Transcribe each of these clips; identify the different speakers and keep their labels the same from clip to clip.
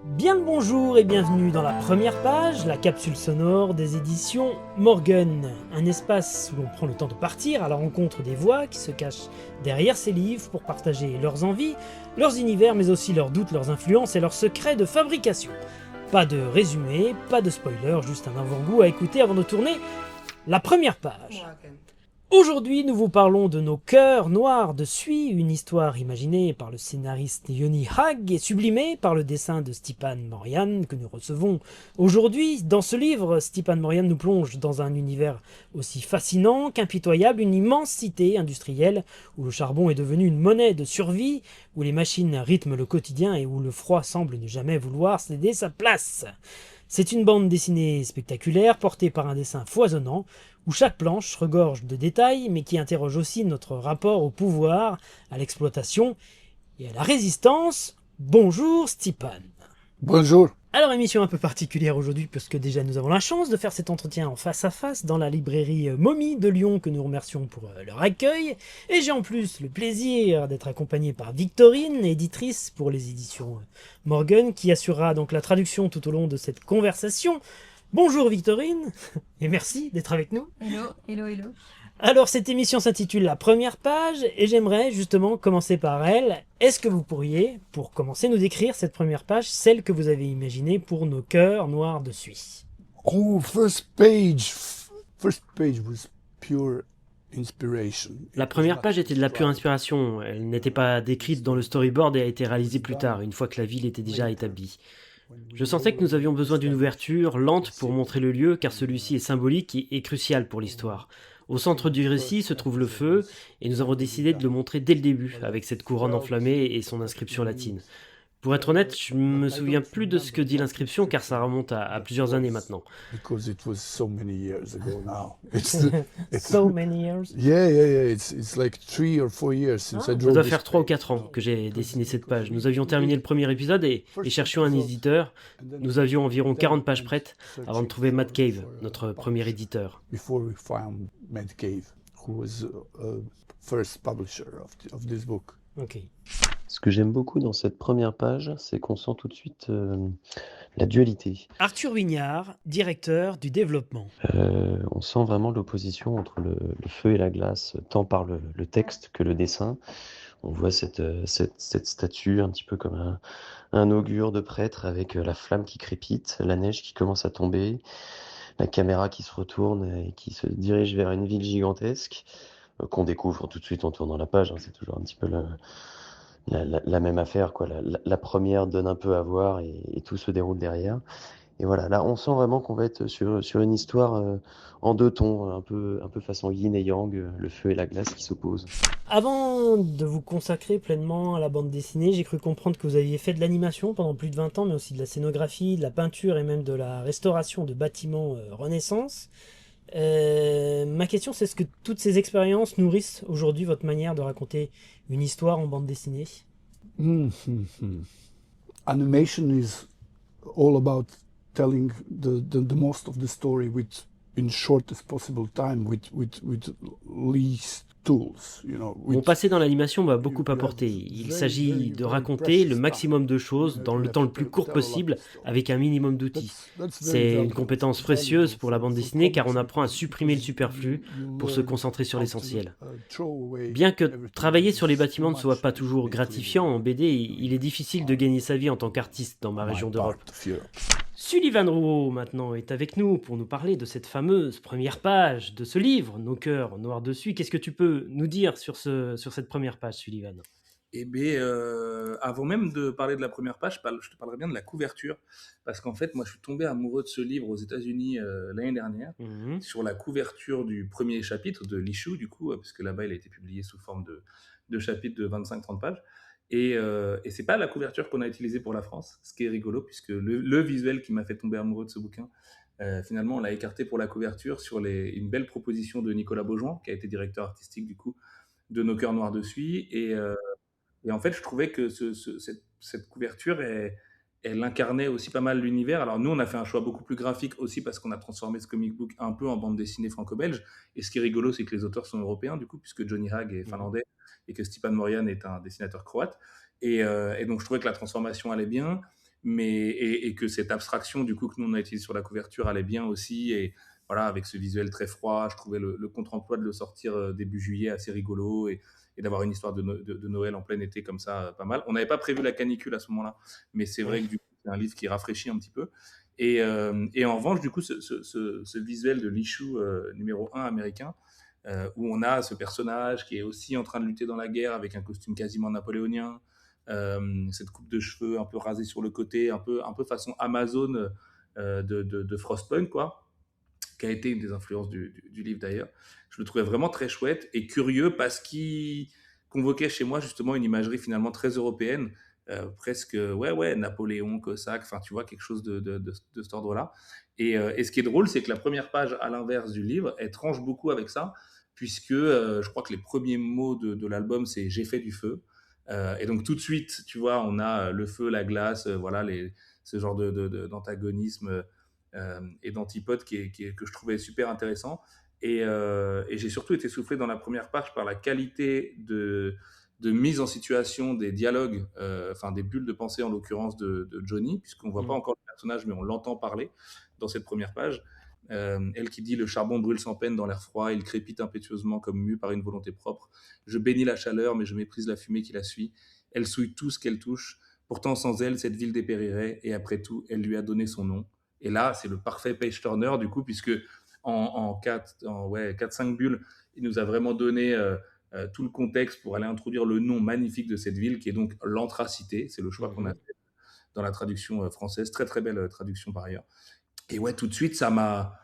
Speaker 1: Bien le bonjour et bienvenue dans la première page, la capsule sonore des éditions Morgan. Un espace où l'on prend le temps de partir à la rencontre des voix qui se cachent derrière ces livres pour partager leurs envies, leurs univers mais aussi leurs doutes, leurs influences et leurs secrets de fabrication. Pas de résumé, pas de spoiler, juste un avant-goût à écouter avant de tourner la première page. Aujourd'hui, nous vous parlons de Nos cœurs noirs de Suie, une histoire imaginée par le scénariste Joni Hag et sublimée par le dessin de Stipan Morian que nous recevons aujourd'hui. Dans ce livre, Stipan Morian nous plonge dans un univers aussi fascinant qu'impitoyable, une immense cité industrielle où le charbon est devenu une monnaie de survie, où les machines rythment le quotidien et où le froid semble ne jamais vouloir céder sa place. C'est une bande dessinée spectaculaire portée par un dessin foisonnant où chaque planche regorge de détails mais qui interroge aussi notre rapport au pouvoir, à l'exploitation et à la résistance. Bonjour Stipan.
Speaker 2: Bonjour.
Speaker 1: Alors émission un peu particulière aujourd'hui puisque déjà nous avons la chance de faire cet entretien en face à face dans la librairie Momie de Lyon que nous remercions pour leur accueil et j'ai en plus le plaisir d'être accompagné par Victorine, éditrice pour les éditions Morgan qui assurera donc la traduction tout au long de cette conversation. Bonjour Victorine et merci d'être avec nous.
Speaker 3: Hello.
Speaker 1: Alors cette émission s'intitule La première page et j'aimerais justement commencer par elle. Est-ce que vous pourriez, pour commencer, nous décrire cette première page, celle que vous avez imaginée pour Nos cœurs noirs de Suie?
Speaker 2: Oh, first page was pure inspiration.
Speaker 4: La première page était de la pure inspiration, elle n'était pas décrite dans le storyboard et a été réalisée plus tard, une fois que la ville était déjà établie. Je sentais que nous avions besoin d'une ouverture lente pour montrer le lieu, car celui-ci est symbolique et crucial pour l'histoire. Au centre du récit se trouve le feu, et nous avons décidé de le montrer dès le début, avec cette couronne enflammée et son inscription latine. Pour être honnête, je me souviens plus de ce que dit l'inscription, car ça remonte à plusieurs années maintenant.
Speaker 2: Because it was so many years ago now.
Speaker 1: So many years.
Speaker 2: Yeah. It's like 3 or 4 years since I
Speaker 4: Ça
Speaker 2: drew
Speaker 4: doit
Speaker 2: this
Speaker 4: faire 3 ou
Speaker 2: page.
Speaker 4: 4 ans que j'ai dessiné cette page. Nous avions terminé le premier épisode et cherchions un éditeur. Nous avions environ 40 pages prêtes avant de trouver Mad Cave, notre premier éditeur.
Speaker 2: Before we found Mad Cave, who was first publisher of this book.
Speaker 1: Ok.
Speaker 5: Ce que j'aime beaucoup dans cette première page, c'est qu'on sent tout de suite la dualité.
Speaker 1: Arthur Vignard, directeur du développement.
Speaker 5: On sent vraiment l'opposition entre le feu et la glace, tant par le texte que le dessin. On voit cette statue un petit peu comme un augure de prêtre avec la flamme qui crépite, la neige qui commence à tomber, la caméra qui se retourne et qui se dirige vers une ville gigantesque qu'on découvre tout de suite en tournant la page. C'est toujours un petit peu la même affaire, quoi. La première donne un peu à voir et tout se déroule derrière. Et voilà, là, on sent vraiment qu'on va être sur une histoire en deux tons, un peu façon yin et yang, le feu et la glace qui s'opposent.
Speaker 1: Avant de vous consacrer pleinement à la bande dessinée, j'ai cru comprendre que vous aviez fait de l'animation pendant plus de 20 ans, mais aussi de la scénographie, de la peinture et même de la restauration de bâtiments Renaissance. Ma question, c'est est-ce que toutes ces expériences nourrissent aujourd'hui votre manière de raconter une histoire en bande dessinée?
Speaker 2: Animation is all about telling the most of the story in shortest possible time with least tools,
Speaker 4: Mon passé dans l'animation m'a beaucoup apporté. Il s'agit de raconter le maximum de choses dans le temps le plus court possible avec un minimum d'outils. C'est une compétence précieuse pour la bande dessinée car on apprend à supprimer le superflu pour se concentrer sur l'essentiel. Bien que travailler sur les bâtiments ne soit pas toujours gratifiant en BD, il est difficile de gagner sa vie en tant qu'artiste dans ma région d'Europe. Sullivan Rouault, maintenant, est avec nous pour nous parler de cette fameuse première page de ce livre, Nos cœurs noirs de Suie. Qu'est-ce que tu peux nous dire sur cette première page, Sullivan?
Speaker 6: Eh bien, avant même de parler de la première page, je te parlerai bien de la couverture. Parce qu'en fait, moi, je suis tombé amoureux de ce livre aux États-Unis l'année dernière, sur la couverture du premier chapitre de l'issue, du coup, parce que là-bas, il a été publié sous forme de chapitre de 25-30 pages. Et c'est pas la couverture qu'on a utilisée pour la France, ce qui est rigolo, puisque le visuel qui m'a fait tomber amoureux de ce bouquin, finalement, on l'a écarté pour la couverture sur une belle proposition de Nicolas Beaujoin, qui a été directeur artistique, du coup, de Nos cœurs noirs de Suie. Et en fait, je trouvais que cette couverture, elle incarnait aussi pas mal l'univers. Alors nous, on a fait un choix beaucoup plus graphique aussi parce qu'on a transformé ce comic book un peu en bande dessinée franco-belge. Et ce qui est rigolo, c'est que les auteurs sont européens, du coup, puisque Johnny Hag est finlandais et que Stipan Morian est un dessinateur croate. Et donc, je trouvais que la transformation allait bien. et que cette abstraction du coup que nous on a utilisée sur la couverture allait bien aussi, et voilà, avec ce visuel très froid, je trouvais le contre-emploi de le sortir début juillet assez rigolo, et d'avoir une histoire de Noël en plein été comme ça, pas mal. On n'avait pas prévu la canicule à ce moment-là, mais c'est vrai
Speaker 1: Ouais.
Speaker 6: que du coup c'est un livre qui rafraîchit un petit peu. Et en revanche, du coup, ce visuel de l'issue numéro 1 américain, où on a ce personnage qui est aussi en train de lutter dans la guerre avec un costume quasiment napoléonien, cette coupe de cheveux un peu rasée sur le côté, un peu façon Amazon de Frostpunk, quoi, qui a été une des influences du livre d'ailleurs. Je le trouvais vraiment très chouette et curieux parce qu'il convoquait chez moi justement une imagerie finalement très européenne, presque, ouais, Napoléon, Cosaque, enfin tu vois, quelque chose de cet ordre-là. Et ce qui est drôle, c'est que la première page, à l'inverse du livre, elle tranche beaucoup avec ça, puisque je crois que les premiers mots de l'album, c'est j'ai fait du feu. Et donc tout de suite, tu vois, on a le feu, la glace, voilà, ce genre d'antagonisme et d'antipodes que je trouvais super intéressant. Et j'ai surtout été soufflé dans la première page par la qualité de mise en situation des dialogues, enfin des bulles de pensée en l'occurrence de Johnny, puisqu'on ne voit pas encore le personnage, mais on l'entend parler dans cette première page. Elle qui dit: le charbon brûle sans peine dans l'air froid, il crépite impétueusement comme mu par une volonté propre. Je bénis la chaleur, mais je méprise la fumée qui la suit. Elle souille tout ce qu'elle touche. Pourtant, sans elle, cette ville dépérirait, et après tout, elle lui a donné son nom. Et là, c'est le parfait page turner, du coup, puisque en 4-5 bulles, il nous a vraiment donné tout le contexte pour aller introduire le nom magnifique de cette ville, qui est donc l'Anthracité. C'est le choix qu'on a fait dans la traduction française. Très, très belle traduction par ailleurs. Et ouais, tout de suite, ça m'a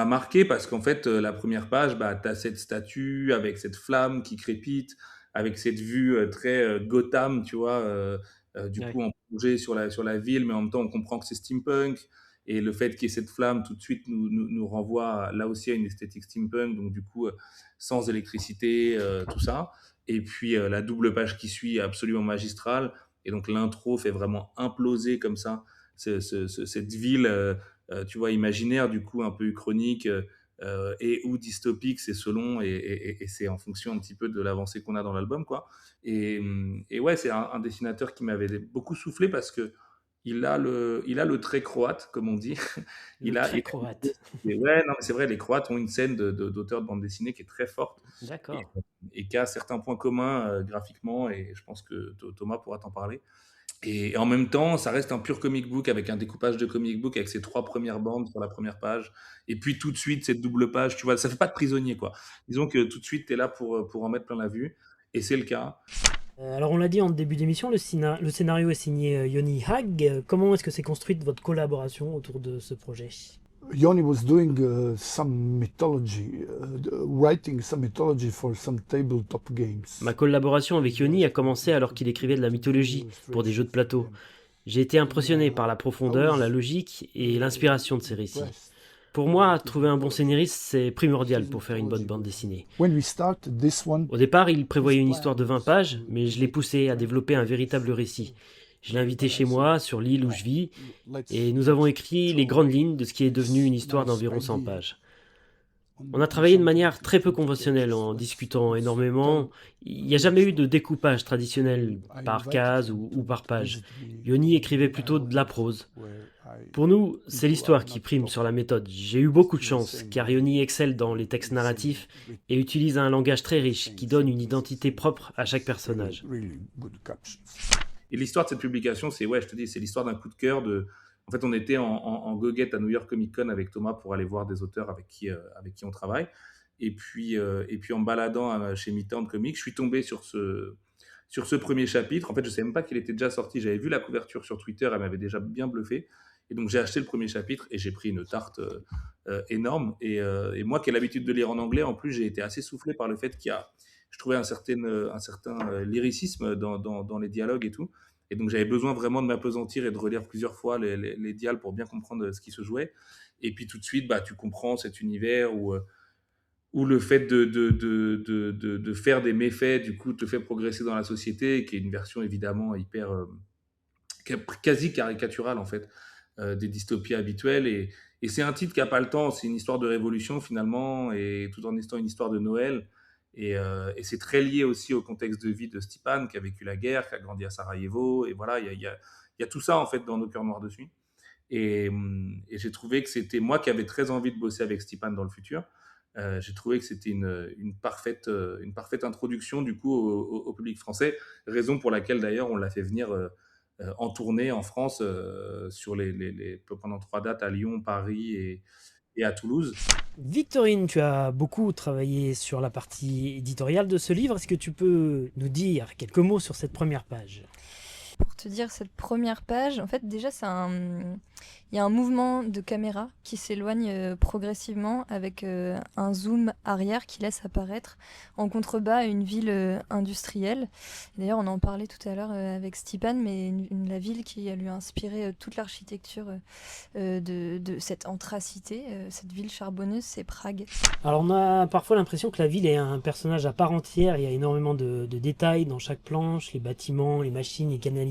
Speaker 6: marqué parce qu'en fait, la première page, bah, tu as cette statue avec cette flamme qui crépite, avec cette vue très Gotham, tu vois, du
Speaker 1: Ouais.
Speaker 6: coup en plongée sur la ville, mais en même temps, on comprend que c'est steampunk. Et le fait qu'il y ait cette flamme, tout de suite, nous renvoie là aussi à une esthétique steampunk, donc du coup, sans électricité, tout ça. Et puis, la double page qui suit est absolument magistrale. Et donc, l'intro fait vraiment imploser comme ça cette ville. Tu vois, imaginaire, du coup, un peu uchronique et ou dystopique, c'est selon, et c'est en fonction un petit peu de l'avancée qu'on a dans l'album, quoi. Et ouais, c'est un dessinateur qui m'avait beaucoup soufflé parce que il a le trait croate, comme on dit.
Speaker 1: Le très croate.
Speaker 6: Ouais, non, mais c'est vrai, les Croates ont une scène d'auteur de bande dessinée qui est très forte et,
Speaker 1: D'accord.
Speaker 6: et qui a certains points communs graphiquement, et je pense que Thomas pourra t'en parler. Et en même temps, ça reste un pur comic book avec un découpage de comic book avec ses 3 premières bandes sur la première page. Et puis tout de suite, cette double page, tu vois, ça fait pas de prisonnier, quoi. Disons que tout de suite, tu es là pour en mettre plein la vue. Et c'est le cas.
Speaker 1: Alors on l'a dit en début d'émission, le scénario est signé Yoni Hag. Comment est-ce que s'est construite votre collaboration autour de ce projet?
Speaker 2: Yoni was doing some mythology, writing some mythology for some tabletop games.
Speaker 4: Ma collaboration avec Yoni a commencé alors qu'il écrivait de la mythologie pour des jeux de plateau. J'ai été impressionné par la profondeur, la logique et l'inspiration de ces récits. Pour moi, trouver un bon scénariste, c'est primordial pour faire une bonne bande dessinée. Au départ, il prévoyait une histoire de 20 pages, mais je l'ai poussé à développer un véritable récit. Je l'ai invité chez moi, sur l'île où je vis, et nous avons écrit les grandes lignes de ce qui est devenu une histoire d'environ 100 pages. On a travaillé de manière très peu conventionnelle, en discutant énormément. Il n'y a jamais eu de découpage traditionnel par case ou par page. Yoni écrivait plutôt de la prose. Pour nous, c'est l'histoire qui prime sur la méthode. J'ai eu beaucoup de chance, car Yoni excelle dans les textes narratifs et utilise un langage très riche qui donne une identité propre à chaque personnage.
Speaker 6: Et l'histoire de cette publication, c'est, ouais, je te dis, c'est l'histoire d'un coup de cœur. En fait, on était en goguette à New York Comic Con avec Thomas pour aller voir des auteurs avec qui on travaille. Et puis en baladant chez Midtown Comics, je suis tombé sur ce premier chapitre. En fait, je ne savais même pas qu'il était déjà sorti. J'avais vu la couverture sur Twitter, elle m'avait déjà bien bluffé. Et donc, j'ai acheté le premier chapitre et j'ai pris une tarte énorme. Et moi qui ai l'habitude de lire en anglais, en plus, j'ai été assez soufflé par le fait qu'il y a, je trouvais un certain lyricisme dans les dialogues et tout. Et donc, j'avais besoin vraiment de m'appesantir et de relire plusieurs fois les dialogues pour bien comprendre ce qui se jouait. Et puis, tout de suite, bah, tu comprends cet univers où le fait de faire des méfaits, du coup, te fait progresser dans la société, qui est une version évidemment hyper, quasi caricaturale, en fait, des dystopies habituelles. Et c'est un titre qui n'a pas le temps, c'est une histoire de révolution, finalement, et tout en étant une histoire de Noël. Et c'est très lié aussi au contexte de vie de Stipan, qui a vécu la guerre, qui a grandi à Sarajevo. Et voilà, il Il y a tout ça, en fait, dans Nos cœurs noirs de suie. Et j'ai trouvé que c'était moi qui avais très envie de bosser avec Stipan dans le futur. J'ai trouvé que c'était une parfaite introduction du coup au public français, raison pour laquelle d'ailleurs on l'a fait venir en tournée en France sur pendant 3 dates à Lyon, Paris et à Toulouse.
Speaker 1: Victorine, tu as beaucoup travaillé sur la partie éditoriale de ce livre. Est-ce que tu peux nous dire quelques mots sur cette première page ?
Speaker 3: Pour te dire, cette première page, en fait, déjà, il y a un mouvement de caméra qui s'éloigne progressivement avec un zoom arrière qui laisse apparaître en contrebas une ville industrielle. D'ailleurs, on en parlait tout à l'heure avec Stipan, mais la ville qui a lui inspiré toute l'architecture de cette anthracité, cette ville charbonneuse, c'est Prague.
Speaker 1: Alors on a parfois l'impression que la ville est un personnage à part entière, il y a énormément de détails dans chaque planche, les bâtiments, les machines, les canalisations.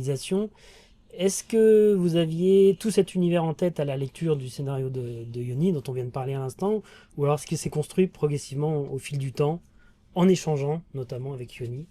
Speaker 1: Est-ce que vous aviez tout cet univers en tête à la lecture du scénario de Yoni dont on vient de parler à l'instant, ou alors est-ce que c'est construit progressivement au fil du temps, en échangeant notamment avec Yoni ?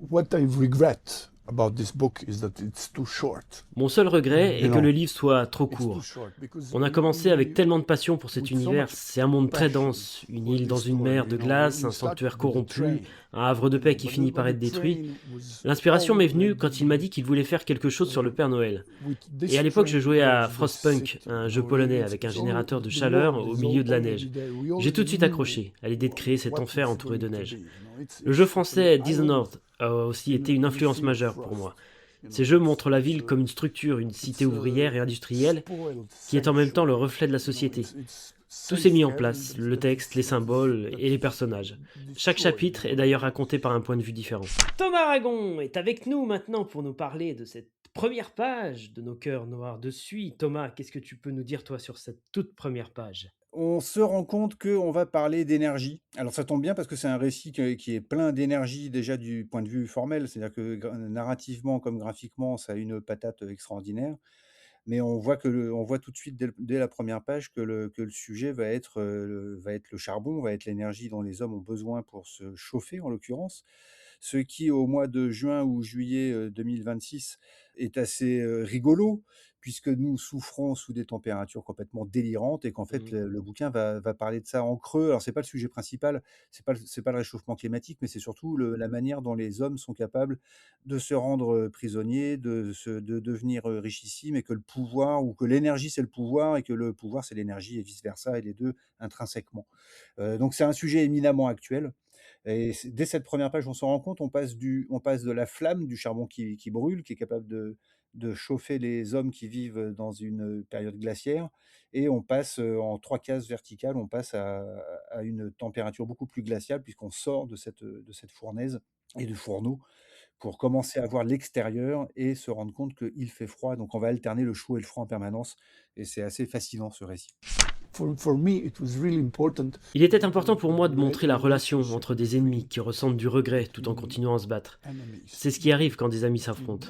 Speaker 2: What I regret about this book is that it's too short.
Speaker 4: Mon seul regret est
Speaker 2: You
Speaker 4: que
Speaker 2: know,
Speaker 4: le livre soit trop
Speaker 2: It's too
Speaker 4: court.
Speaker 2: short because
Speaker 4: On a commencé avec tellement de passion pour cet
Speaker 2: with so
Speaker 4: univers,
Speaker 2: much
Speaker 4: c'est un monde très
Speaker 2: passion
Speaker 4: dense, une
Speaker 2: for
Speaker 4: île
Speaker 2: this
Speaker 4: dans une
Speaker 2: story,
Speaker 4: mer
Speaker 2: you
Speaker 4: de
Speaker 2: know,
Speaker 4: glace,
Speaker 2: we
Speaker 4: un
Speaker 2: started
Speaker 4: sanctuaire
Speaker 2: with the
Speaker 4: corrompu,
Speaker 2: train,
Speaker 4: un havre de paix
Speaker 2: but
Speaker 4: qui finit par être
Speaker 2: the
Speaker 4: détruit.
Speaker 2: train was
Speaker 4: L'inspiration m'est venue
Speaker 2: already
Speaker 4: quand il m'a dit qu'il voulait faire quelque chose sur le Père Noël.
Speaker 2: with this
Speaker 4: Et à l'époque, je
Speaker 2: train
Speaker 4: jouais à
Speaker 2: goes the
Speaker 4: Frostpunk,
Speaker 2: city,
Speaker 4: un
Speaker 2: you
Speaker 4: jeu
Speaker 2: know,
Speaker 4: polonais
Speaker 2: it's-
Speaker 4: avec un
Speaker 2: it's
Speaker 4: générateur de
Speaker 2: the
Speaker 4: chaleur
Speaker 2: world
Speaker 4: au
Speaker 2: is
Speaker 4: milieu de la
Speaker 2: already
Speaker 4: neige.
Speaker 2: there. We
Speaker 4: J'ai
Speaker 2: already
Speaker 4: tout de suite
Speaker 2: knew
Speaker 4: accroché à l'idée de créer cet
Speaker 2: what
Speaker 4: enfer
Speaker 2: it's
Speaker 4: entouré de
Speaker 2: going to
Speaker 4: neige.
Speaker 2: be, you know.
Speaker 4: Le jeu
Speaker 2: It's
Speaker 4: français
Speaker 2: an island
Speaker 4: Dishonored a aussi été une influence majeure pour moi. Ces jeux montrent la ville comme une structure, une cité ouvrière et industrielle qui est en même temps le reflet de la société. Tout s'est mis en place, le texte, les symboles et les personnages. Chaque chapitre est d'ailleurs raconté par un point de vue différent.
Speaker 1: Thomas Aragon est avec nous maintenant pour nous parler de cette première page de Nos cœurs noirs de suie. Thomas, qu'est-ce que tu peux nous dire toi sur cette toute première page ?
Speaker 7: On se rend compte qu'on va parler d'énergie. Alors ça tombe bien parce que c'est un récit qui est plein d'énergie déjà du point de vue formel, c'est-à-dire que narrativement comme graphiquement, ça a une patate extraordinaire. Mais on voit on voit tout de suite dès la première page que le sujet va être le charbon, va être l'énergie dont les hommes ont besoin pour se chauffer en l'occurrence. Ce qui au mois de juin ou juillet 2026 est assez rigolo, puisque nous souffrons sous des températures complètement délirantes et qu'en fait le bouquin va parler de ça en creux. Alors c'est pas le sujet principal, c'est pas le réchauffement climatique, mais c'est surtout la manière dont les hommes sont capables de se rendre prisonniers, de devenir richissimes, et que le pouvoir ou que l'énergie c'est le pouvoir et que le pouvoir c'est l'énergie et vice versa, et les deux intrinsèquement. Donc c'est un sujet éminemment actuel. Et dès cette première page, on s'en rend compte, on passe de la flamme, du charbon qui brûle, qui est capable de chauffer les hommes qui vivent dans une période glaciaire, et on passe en 3 cases verticales, on passe à une température beaucoup plus glaciale, puisqu'on sort de cette fournaise et du fourneau pour commencer à voir l'extérieur et se rendre compte qu'il fait froid. Donc on va alterner le chaud et le froid en permanence, et c'est assez fascinant ce récit.
Speaker 2: For me, it was really important.
Speaker 4: Il était important pour moi de montrer la relation entre des ennemis qui ressentent du regret tout en continuant à se battre. C'est ce qui arrive quand des amis s'affrontent.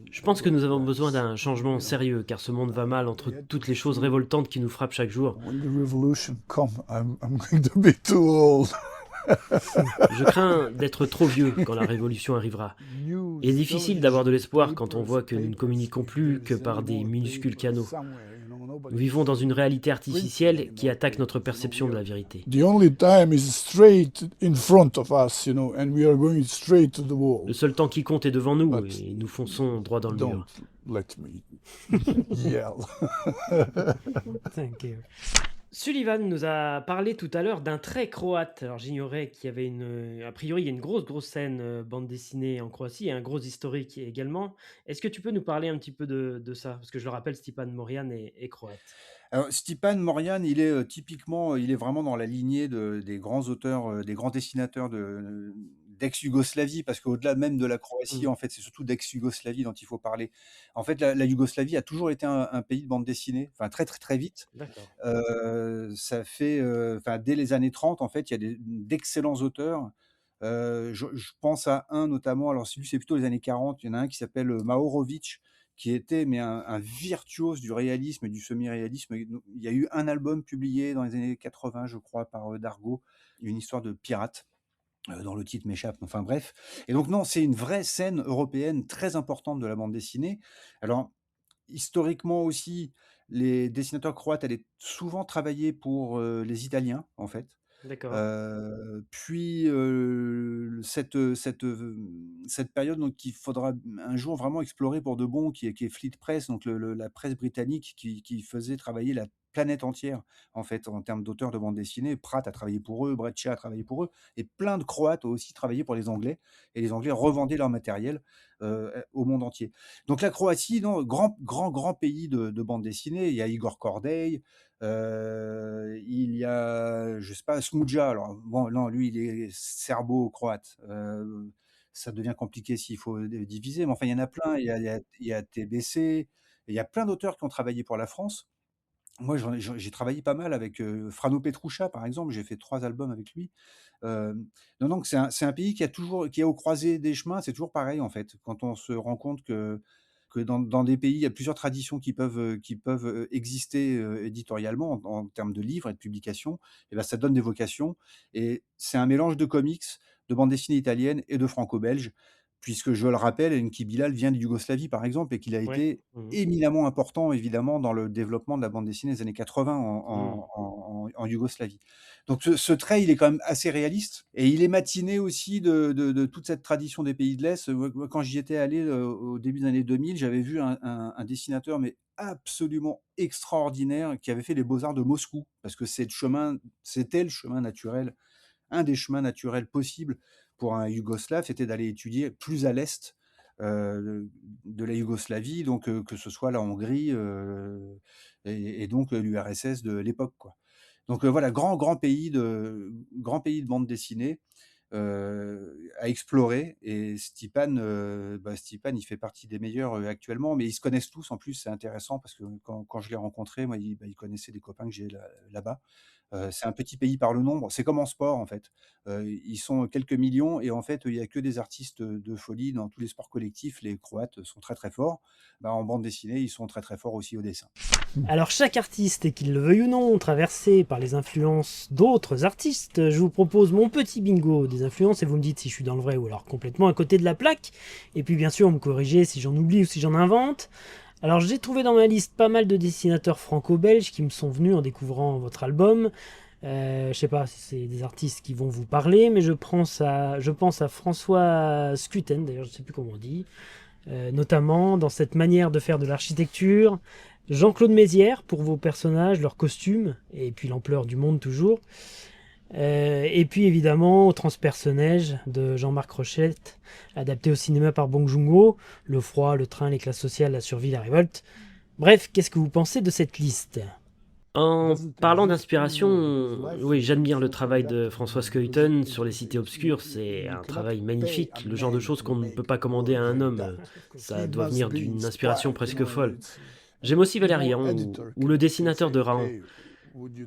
Speaker 4: Je pense que nous avons besoin d'un changement sérieux, car ce monde va mal entre toutes les choses révoltantes qui nous frappent chaque jour.
Speaker 2: When the revolution comes, I'm going to be too old.
Speaker 4: Je crains d'être trop vieux quand la révolution arrivera. Il est difficile d'avoir de l'espoir quand on voit que nous ne communiquons plus que par des minuscules canaux. Nous vivons dans une réalité artificielle qui attaque notre perception de la vérité.
Speaker 2: The only time is straight in front of us, you know, and we are going straight to the wall.
Speaker 4: Le seul temps qui compte est devant nous et nous fonçons droit dans le
Speaker 2: Don't
Speaker 4: mur.
Speaker 2: let me yell.
Speaker 1: Thank you. Sullivan nous a parlé tout à l'heure d'un trait croate. Alors j'ignorais qu'il y avait a priori, il y a une grosse scène bande dessinée en Croatie et un gros historique également. Est-ce que tu peux nous parler un petit peu de ça ? Parce que je le rappelle, Stipan Morian est croate.
Speaker 7: Alors, Stipan Morian, il est typiquement, il est vraiment dans la lignée des grands auteurs, des grands dessinateurs d'ex-Yougoslavie, parce qu'au-delà même de la Croatie, en fait, c'est surtout d'ex-Yougoslavie dont il faut parler. En fait, la Yougoslavie a toujours été un pays de bande dessinée, enfin très très très vite.
Speaker 4: D'accord.
Speaker 7: Ça fait, dès les années 30, en fait, il y a d'excellents auteurs. Je pense à un notamment, alors celui c'est plutôt les années 40, il y en a un qui s'appelle Mahorovic, qui était un virtuose du réalisme et du semi-réalisme. Il y a eu un album publié dans les années 80, je crois, par Dargaud, une histoire de pirate, dont le titre m'échappe, enfin bref. Et donc non, c'est une vraie scène européenne très importante de la bande dessinée. Alors, historiquement aussi, les dessinateurs croates allaient souvent travailler pour les Italiens, en fait.
Speaker 4: D'accord.
Speaker 7: Puis cette période donc qu'il faudra un jour vraiment explorer pour de bon, qui est Fleet Press, donc la presse britannique qui faisait travailler la planète entière, en fait, en termes d'auteurs de bande dessinée. Pratt a travaillé pour eux, Breccia a travaillé pour eux, et plein de Croates ont aussi travaillé pour les Anglais, et les Anglais revendaient leur matériel au monde entier. Donc la Croatie, non, grand pays de bande dessinée. Il y a Igor Kordej, il y a, je sais pas, Smuja. Alors bon, non, lui, il est serbo-croate. Ça devient compliqué s'il faut diviser, mais enfin, il y en a plein. Il y a TBC, et il y a plein d'auteurs qui ont travaillé pour la France. Moi, j'ai travaillé pas mal avec Frano Petruccia, par exemple. J'ai fait 3 albums avec lui. Non, donc c'est un pays qui est au croisé des chemins. C'est toujours pareil, en fait. Quand on se rend compte que dans des pays, il y a plusieurs traditions qui peuvent exister éditorialement en termes de livres et de publications, et ben, ça donne des vocations. Et c'est un mélange de comics, de bande dessinée italienne et de franco-belge, puisque je le rappelle, Enki Bilal vient de Yougoslavie, par exemple, et qu'il a
Speaker 4: Ouais.
Speaker 7: été éminemment important, évidemment, dans le développement de la bande dessinée des années 80 en Yougoslavie. Donc ce trait, il est quand même assez réaliste, et il est matiné aussi de toute cette tradition des pays de l'Est. Moi, quand j'y étais allé au début des années 2000, j'avais vu un dessinateur, mais absolument extraordinaire, qui avait fait les Beaux-Arts de Moscou, parce que c'était le chemin naturel, un des chemins naturels possibles pour un Yougoslave, c'était d'aller étudier plus à l'est de la Yougoslavie, donc que ce soit la Hongrie et donc l'URSS de l'époque, quoi. Donc voilà, grand pays de bande dessinée à explorer. Et Stipan, il fait partie des meilleurs actuellement, mais ils se connaissent tous en plus. C'est intéressant parce que quand je l'ai rencontré, moi, il connaissait des copains que j'ai là-bas. C'est un petit pays par le nombre. C'est comme en sport, en fait. Ils sont quelques millions, et en fait, il n'y a que des artistes de folie dans tous les sports collectifs. Les Croates sont très très forts. En bande dessinée, ils sont très très forts aussi au dessin.
Speaker 1: Alors chaque artiste, et qu'il le veuille ou non, traversé par les influences d'autres artistes, je vous propose mon petit bingo des influences, et vous me dites si je suis dans le vrai ou alors complètement à côté de la plaque. Et puis bien sûr, vous me corrigez si j'en oublie ou si j'en invente. Alors j'ai trouvé dans ma liste pas mal de dessinateurs franco-belges qui me sont venus en découvrant votre album. Je sais pas si c'est des artistes qui vont vous parler, mais je pense à François Scuten, d'ailleurs je sais plus comment on dit, notamment dans cette manière de faire de l'architecture. Jean-Claude Mézières pour vos personnages, leurs costumes, et puis l'ampleur du monde toujours. Et puis évidemment au Transpersonnage de Jean-Marc Rochette, adapté au cinéma par Bong Joon-ho, le froid, le train, les classes sociales, la survie, la révolte. Bref, qu'est-ce que vous pensez de cette liste ?
Speaker 4: En parlant d'inspiration, oui, j'admire le travail de François Scheuten sur les cités obscures. C'est un travail magnifique, le genre de choses qu'on ne peut pas commander à un homme. Ça doit venir d'une inspiration presque folle. J'aime aussi Valérian ou le dessinateur de Raon.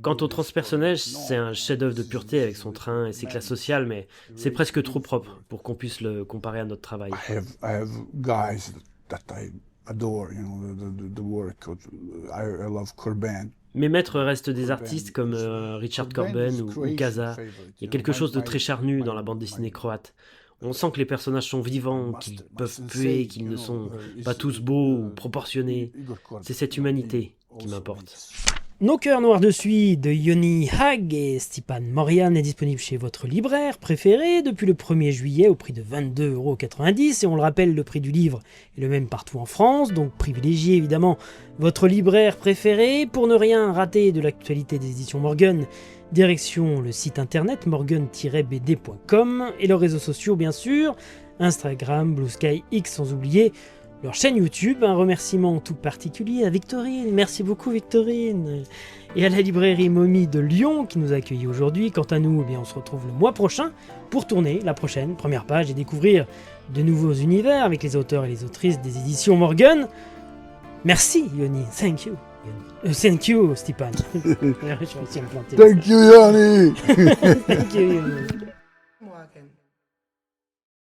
Speaker 4: Quant au Transpersonnage, c'est un chef-d'œuvre de pureté avec son train et ses classes sociales, mais c'est presque trop propre pour qu'on puisse le comparer à notre travail.
Speaker 2: I have guys that I adore, the work. I love Corben.
Speaker 4: Mes maîtres restent des artistes comme Richard Corben ou Kaza. Il y a quelque chose de très charnu dans la bande dessinée croate. On sent que les personnages sont vivants, qu'ils peuvent puer, qu'ils ne sont pas tous beaux ou proportionnés. C'est cette humanité qui m'importe.
Speaker 1: Nos cœurs noirs de suie de Yoni Hag et Stipan Morian est disponible chez votre libraire préféré depuis le 1er juillet au prix de 22,90 €. Et on le rappelle, le prix du livre est le même partout en France, donc privilégiez évidemment votre libraire préféré. Pour ne rien rater de l'actualité des éditions Morgan, direction le site internet morgan-bd.com et leurs réseaux sociaux bien sûr, Instagram, Blue Sky, X, sans oublier leur chaîne YouTube. Un remerciement tout particulier à Victorine, merci beaucoup Victorine, et à la librairie Momie de Lyon qui nous a accueillis aujourd'hui. Quant à nous, on se retrouve le mois prochain pour tourner la prochaine première page et découvrir de nouveaux univers avec les auteurs et les autrices des éditions Morgan. Merci Yoni, thank you. Thank you Stipan. Je vais réussir à me planter.
Speaker 2: Thank you, Yanni.
Speaker 1: Thank you Yoni.